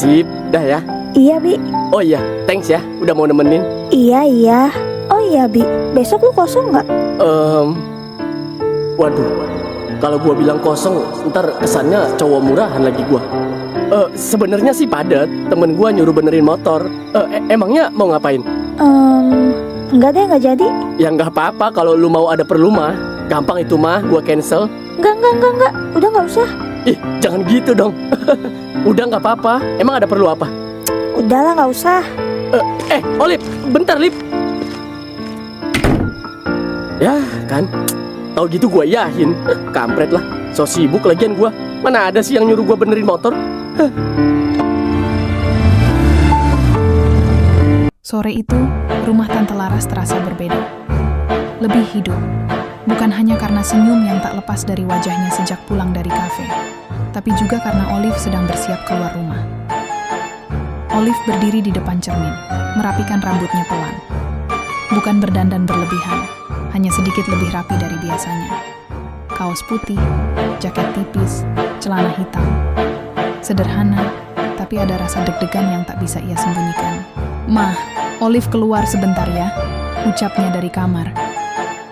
Sip, dah ya. Iya, Bi. Oh iya, thanks ya, udah mau nemenin. Iya. Oh iya, Bi. Besok lu kosong nggak? Waduh, kalau gua bilang kosong, ntar kesannya cowok murahan lagi gua. Sebenarnya sih padat, temen gua nyuruh benerin motor. Emangnya mau ngapain? Enggak deh, nggak jadi. Ya nggak apa-apa, kalau lu mau ada perlu mah. Gampang itu mah, gua cancel. Enggak. Udah nggak usah. Ih, jangan gitu dong. Udah nggak apa-apa, emang ada perlu apa? Udahlah, nggak usah. Olip, bentar Lip. Ya kan, tau gitu gua yahin. Kampret lah, so sibuk lagian gua. Mana ada sih yang nyuruh gua benerin motor? Sore itu, rumah Tante Laras terasa berbeda. Lebih hidup, bukan hanya karena senyum yang tak lepas dari wajahnya sejak pulang dari kafe, tapi juga karena Olive sedang bersiap keluar rumah. Olive berdiri di depan cermin, merapikan rambutnya pelan. Bukan berdandan berlebihan, hanya sedikit lebih rapi dari biasanya. Kaos putih, jaket tipis, celana hitam. Sederhana, tapi ada rasa deg-degan yang tak bisa ia sembunyikan. "Mah, Olive keluar sebentar ya," ucapnya dari kamar.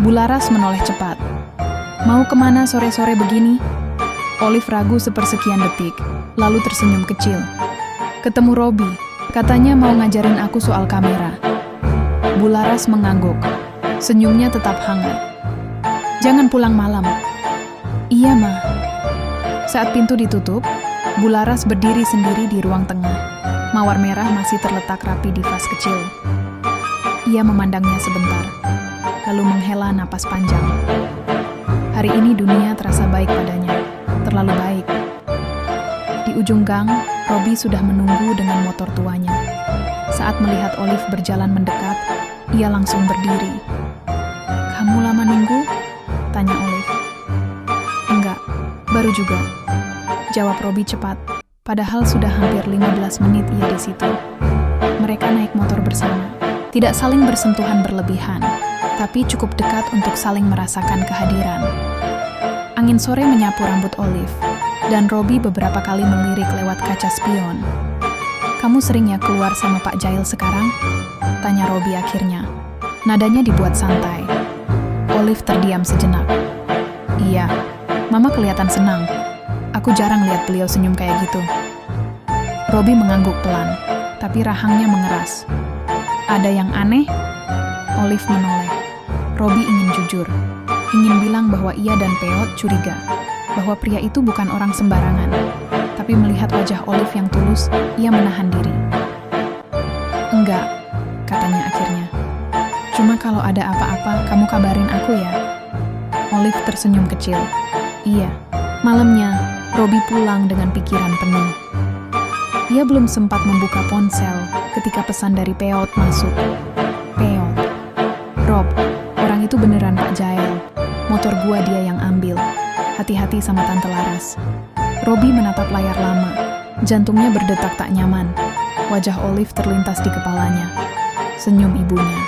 Bu Laras menoleh cepat. "Mau kemana sore-sore begini?" Olive ragu sepersekian detik, lalu tersenyum kecil. "Ketemu Robi, katanya mau ngajarin aku soal kamera." Bu Laras mengangguk, senyumnya tetap hangat. "Jangan pulang malam." "Iya, Ma." Saat pintu ditutup, Bu Laras berdiri sendiri di ruang tengah. Mawar merah masih terletak rapi di vas kecil. Ia memandangnya sebentar, lalu menghela napas panjang. Hari ini dunia terasa baik padanya, terlalu baik. Di ujung gang, Robi sudah menunggu dengan motor tuanya. Saat melihat Olive berjalan mendekat, ia langsung berdiri. "Kamu lama nunggu?" tanya Olive. "Enggak, baru juga," jawab Robi cepat. Padahal sudah hampir 15 menit ia di situ. Mereka naik motor bersama. Tidak saling bersentuhan berlebihan, tapi cukup dekat untuk saling merasakan kehadiran. Angin sore menyapu rambut Olive, dan Robi beberapa kali melirik lewat kaca spion. "Kamu sering ya keluar sama Pak Jail sekarang?" tanya Robi akhirnya. Nadanya dibuat santai. Olive terdiam sejenak. "Iya, Mama kelihatan senang. Aku jarang lihat beliau senyum kayak gitu." Robi mengangguk pelan, tapi rahangnya mengeras. "Ada yang aneh?" Olive menoleh. Robi ingin jujur, ingin bilang bahwa ia dan Peot curiga, bahwa pria itu bukan orang sembarangan. Tapi melihat wajah Olive yang tulus, ia menahan diri. "Enggak," katanya akhirnya. "Cuma kalau ada apa-apa, kamu kabarin aku ya." Olive tersenyum kecil. "Iya." Malamnya, Robi pulang dengan pikiran penuh. Ia belum sempat membuka ponsel ketika pesan dari Peot masuk. "Peot, Rob, orang itu beneran Pak Jael. Motor gua dia yang ambil. Hati-hati sama Tante Laras." Robi menatap layar lama. Jantungnya berdetak tak nyaman. Wajah Olive terlintas di kepalanya. Senyum ibunya.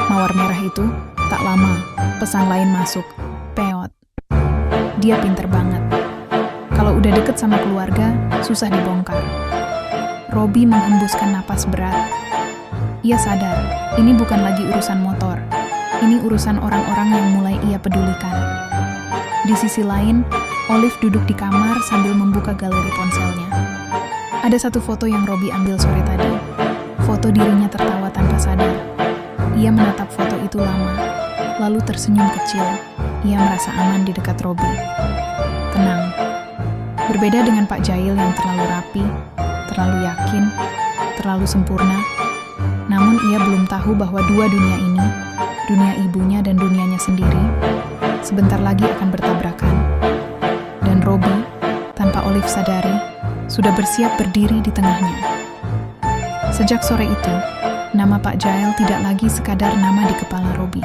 Mawar merah itu, tak lama, pesan lain masuk. "Peot. Dia pinter banget. Kalau udah deket sama keluarga, susah dibongkar." Robi menghembuskan napas berat. Ia sadar, ini bukan lagi urusan motor. Ini urusan orang-orang yang mulai ia pedulikan. Di sisi lain, Olive duduk di kamar sambil membuka galeri ponselnya. Ada satu foto yang Robi ambil sore tadi. Foto dirinya tertawa tanpa sadar. Ia menatap foto itu lama, lalu tersenyum kecil. Ia merasa aman di dekat Robi. Tenang. Berbeda dengan Pak Jail yang terlalu rapi, terlalu yakin, terlalu sempurna. Namun ia belum tahu bahwa dua dunia ini, dunia ibunya dan dunianya sendiri, sebentar lagi akan bertabrakan. Dan Robi, tanpa Olive sadari, sudah bersiap berdiri di tengahnya. Sejak sore itu, nama Pak Jail tidak lagi sekadar nama di kepala Robi.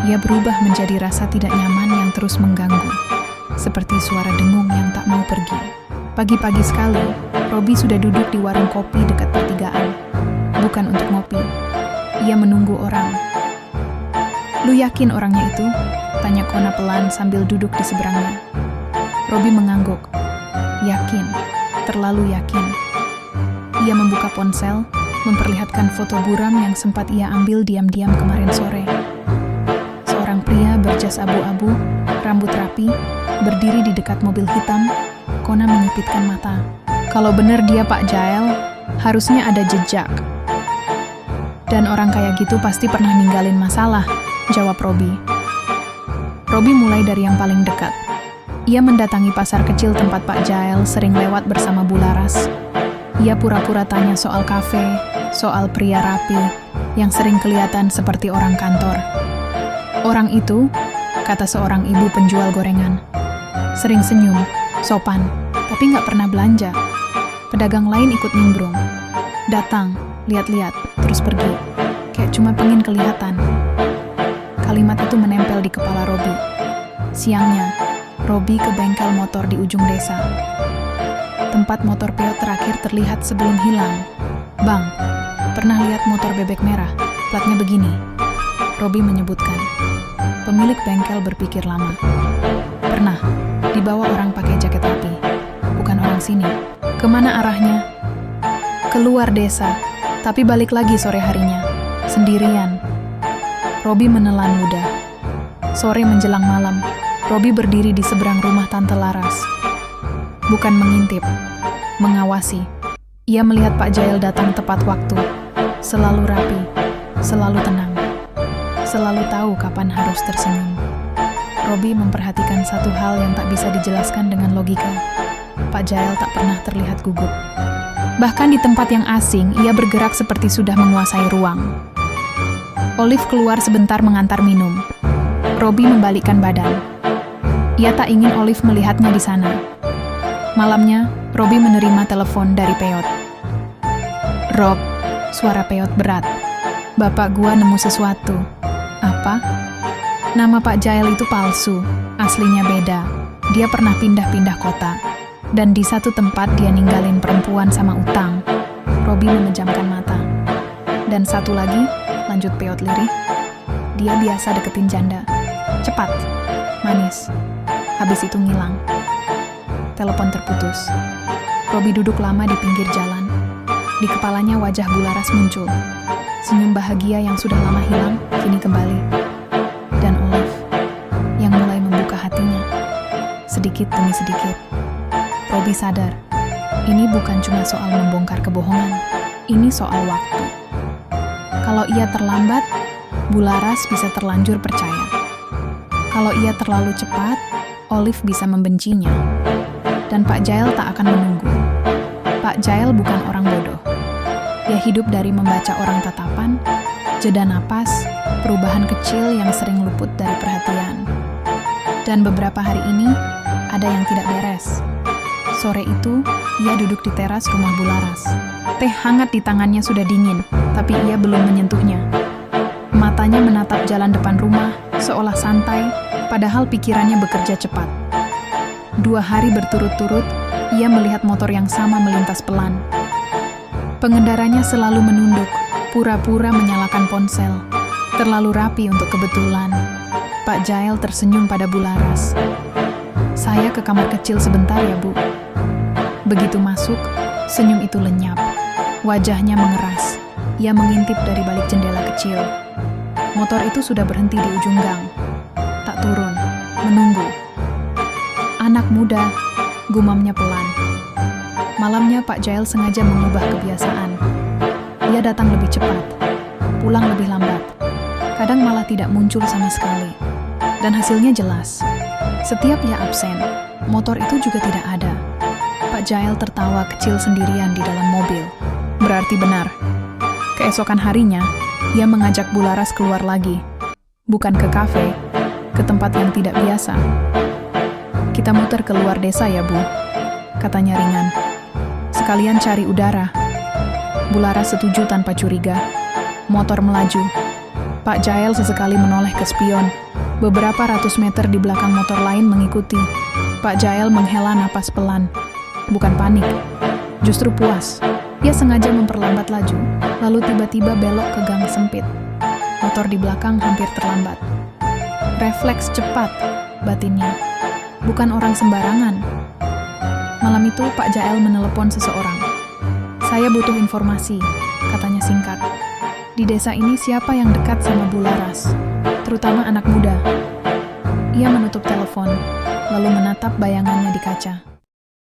Ia berubah menjadi rasa tidak nyaman yang terus mengganggu, seperti suara dengung yang tak mau pergi. Pagi-pagi sekali, Robi sudah duduk di warung kopi dekat pertigaan. Bukan untuk ngopi, ia menunggu orang. "Lu yakin orangnya itu?" tanya Kona pelan sambil duduk di seberangnya. Robi mengangguk. "Yakin, terlalu yakin." Ia membuka ponsel, memperlihatkan foto buram yang sempat ia ambil diam-diam kemarin sore. Seorang pria berjas abu-abu, rambut rapi, berdiri di dekat mobil hitam. Kona menyipitkan mata. Kalau benar dia Pak Jael, harusnya ada jejak. Dan orang kayak gitu pasti pernah ninggalin masalah, jawab Robi. Robi mulai dari yang paling dekat. Ia mendatangi pasar kecil tempat Pak Jael sering lewat bersama Bularas. Ia pura-pura tanya soal kafe, soal pria rapi, yang sering kelihatan seperti orang kantor. Orang itu, kata seorang ibu penjual gorengan, sering senyum, sopan, tapi nggak pernah belanja. Pedagang lain ikut nimbrung. Datang, lihat-lihat, terus pergi. Kayak cuma pengen kelihatan. Kalimat itu menempel di kepala Robi. Siangnya, Robi ke bengkel motor di ujung desa. Tempat motor peot terakhir terlihat sebelum hilang. Bang, pernah lihat motor bebek merah? Platnya begini. Robi menyebutkan. Pemilik bengkel berpikir lama. Pernah, dibawa orang pakai jaket rapi. Bukan orang sini. Kemana arahnya? Keluar desa, tapi balik lagi sore harinya. Sendirian. Robi menelan ludah. Sore menjelang malam, Robi berdiri di seberang rumah Tante Laras. Bukan mengintip, mengawasi. Ia melihat Pak Jael datang tepat waktu. Selalu rapi, selalu tenang. Selalu tahu kapan harus tersenyum. Robi memperhatikan satu hal yang tak bisa dijelaskan dengan logika. Pak Jael tak pernah terlihat gugup. Bahkan di tempat yang asing, ia bergerak seperti sudah menguasai ruang. Olive keluar sebentar mengantar minum. Robi membalikkan badan. Ia tak ingin Olive melihatnya di sana. Malamnya, Robi menerima telepon dari Peot. Rob, suara Peot berat. Bapak gua nemu sesuatu. Apa? Nama Pak Jael itu palsu, aslinya beda. Dia pernah pindah-pindah kota. Dan di satu tempat dia ninggalin perempuan sama utang. Robi memejamkan mata. Dan satu lagi, lanjut Peot lirih, dia biasa deketin janda. Cepat, manis. Habis itu ngilang. Telepon terputus. Robi duduk lama di pinggir jalan. Di kepalanya wajah Bularas muncul. Senyum bahagia yang sudah lama hilang, kini kembali. Dan Olive, yang mulai membuka hatinya. Sedikit demi sedikit. Robi sadar, ini bukan cuma soal membongkar kebohongan. Ini soal waktu. Kalau ia terlambat, Bularas bisa terlanjur percaya. Kalau ia terlalu cepat, Olive bisa membencinya. Dan Pak Jael tak akan menunggu. Pak Jael bukan orang bodoh. Ia hidup dari membaca orang tatapan, jeda napas, perubahan kecil yang sering luput dari perhatian. Dan beberapa hari ini, ada yang tidak beres. Sore itu, ia duduk di teras rumah Bularas. Teh hangat di tangannya sudah dingin, tapi ia belum menyentuhnya. Matanya menatap jalan depan rumah, seolah santai, padahal pikirannya bekerja cepat. 2 hari berturut-turut, ia melihat motor yang sama melintas pelan. Pengendaranya selalu menunduk, pura-pura menyalakan ponsel. Terlalu rapi untuk kebetulan. Pak Jael tersenyum pada Bularas. Saya ke kamar kecil sebentar ya, Bu. Begitu masuk, senyum itu lenyap. Wajahnya mengeras. Ia mengintip dari balik jendela kecil. Motor itu sudah berhenti di ujung gang. Tak turun, menunggu. Anak muda, gumamnya pelan. Malamnya Pak Jael sengaja mengubah kebiasaan. Ia datang lebih cepat, pulang lebih lambat. Kadang malah tidak muncul sama sekali. Dan hasilnya jelas. Setiap ia absen, motor itu juga tidak ada. Pak Jael tertawa kecil sendirian di dalam mobil. Berarti benar. Keesokan harinya, ia mengajak Bularas keluar lagi. Bukan ke kafe, ke tempat yang tidak biasa. Kita muter keluar desa ya, Bu, katanya ringan. Sekalian cari udara. Bularas setuju tanpa curiga. Motor melaju. Pak Jael sesekali menoleh ke spion. Beberapa ratus meter di belakang motor lain mengikuti. Pak Jael menghela napas pelan. Bukan panik, justru puas. Ia sengaja memperlambat laju, lalu tiba-tiba belok ke gang sempit. Motor di belakang hampir terlambat. Refleks cepat, batinnya. Bukan orang sembarangan. Malam itu Pak Jael menelepon seseorang. Saya butuh informasi, katanya singkat. Di desa ini siapa yang dekat sama Bu Laras? Terutama anak muda. Ia menutup telepon, lalu menatap bayangannya di kaca.